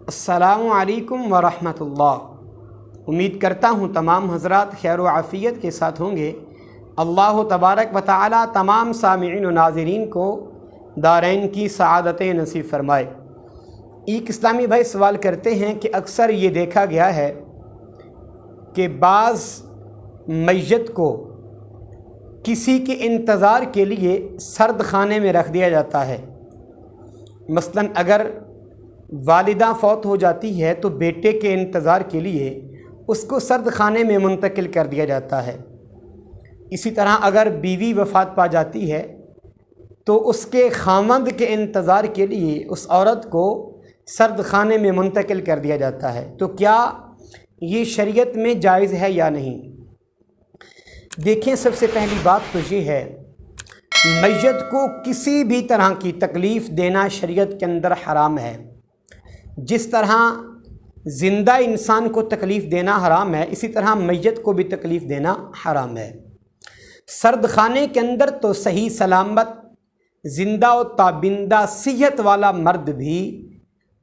السلام علیکم ورحمۃ اللہ۔ امید کرتا ہوں تمام حضرات خیر و عافیت کے ساتھ ہوں گے۔ اللہ تبارک و تعالی تمام سامعین و ناظرین کو دارین کی سعادتیں نصیب فرمائے۔ ایک اسلامی بھائی سوال کرتے ہیں کہ اکثر یہ دیکھا گیا ہے کہ بعض میت کو کسی کے انتظار کے لیے سرد خانے میں رکھ دیا جاتا ہے۔ مثلاً اگر والدہ فوت ہو جاتی ہے تو بیٹے کے انتظار کے لیے اس کو سرد خانے میں منتقل کر دیا جاتا ہے۔ اسی طرح اگر بیوی وفات پا جاتی ہے تو اس کے خاوند کے انتظار کے لیے اس عورت کو سرد خانے میں منتقل کر دیا جاتا ہے۔ تو کیا یہ شریعت میں جائز ہے یا نہیں؟ دیکھیں، سب سے پہلی بات تو یہ ہے، میت کو کسی بھی طرح کی تکلیف دینا شریعت کے اندر حرام ہے۔ جس طرح زندہ انسان کو تکلیف دینا حرام ہے، اسی طرح میت کو بھی تکلیف دینا حرام ہے۔ سرد خانے کے اندر تو صحیح سلامت زندہ و تابندہ صحت والا مرد بھی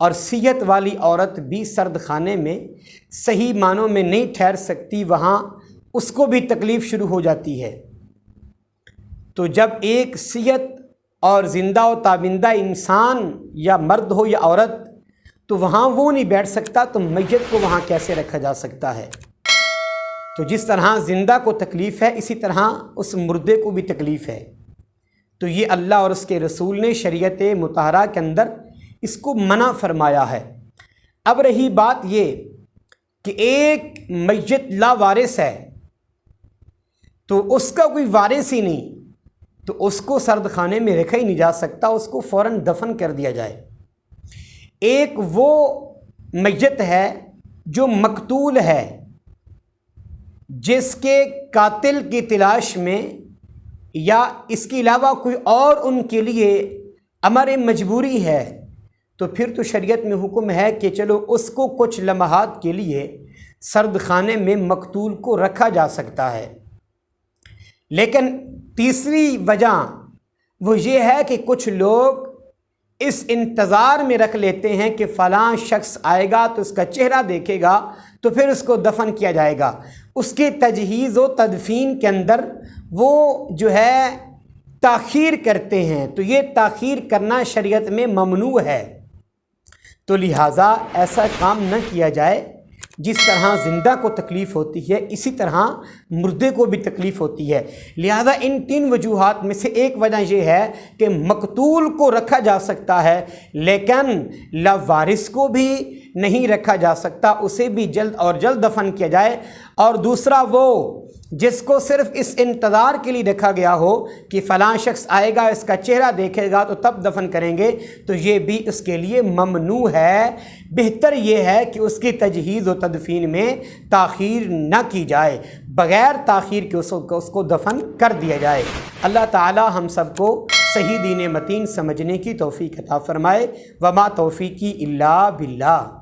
اور صحت والی عورت بھی سرد خانے میں صحیح معنوں میں نہیں ٹھہر سکتی، وہاں اس کو بھی تکلیف شروع ہو جاتی ہے۔ تو جب ایک صحت اور زندہ و تابندہ انسان یا مرد ہو یا عورت، تو وہاں وہ نہیں بیٹھ سکتا، تو میت کو وہاں کیسے رکھا جا سکتا ہے؟ تو جس طرح زندہ کو تکلیف ہے، اسی طرح اس مردے کو بھی تکلیف ہے۔ تو یہ اللہ اور اس کے رسول نے شریعت مطہرہ کے اندر اس کو منع فرمایا ہے۔ اب رہی بات یہ کہ ایک میت لا وارث ہے، تو اس کا کوئی وارث ہی نہیں، تو اس کو سرد خانے میں رکھا ہی نہیں جا سکتا، اس کو فوراً دفن کر دیا جائے۔ ایک وہ میت ہے جو مقتول ہے، جس کے قاتل کی تلاش میں یا اس کے علاوہ کوئی اور ان کے لیے امر مجبوری ہے، تو پھر تو شریعت میں حکم ہے کہ چلو اس کو کچھ لمحات کے لیے سرد خانے میں مقتول کو رکھا جا سکتا ہے۔ لیکن تیسری وجہ وہ یہ ہے کہ کچھ لوگ اس انتظار میں رکھ لیتے ہیں کہ فلاں شخص آئے گا تو اس کا چہرہ دیکھے گا تو پھر اس کو دفن کیا جائے گا۔ اس کے تجہیز و تدفین کے اندر وہ جو ہے تاخیر کرتے ہیں، تو یہ تاخیر کرنا شریعت میں ممنوع ہے۔ تو لہٰذا ایسا کام نہ کیا جائے۔ جس طرح زندہ کو تکلیف ہوتی ہے، اسی طرح مردے کو بھی تکلیف ہوتی ہے۔ لہذا ان تین وجوہات میں سے ایک وجہ یہ ہے کہ مقتول کو رکھا جا سکتا ہے، لیکن لاوارث کو بھی نہیں رکھا جا سکتا، اسے بھی جلد اور جلد دفن کیا جائے۔ اور دوسرا وہ جس کو صرف اس انتظار کے لیے رکھا گیا ہو کہ فلاں شخص آئے گا، اس کا چہرہ دیکھے گا تو تب دفن کریں گے، تو یہ بھی اس کے لیے ممنوع ہے۔ بہتر یہ ہے کہ اس کی تجہیز و تدفین میں تاخیر نہ کی جائے، بغیر تاخیر کے اس کو دفن کر دیا جائے۔ اللہ تعالی ہم سب کو صحیح دین متین سمجھنے کی توفیق عطا فرمائے۔ وما توفیقی الا باللہ۔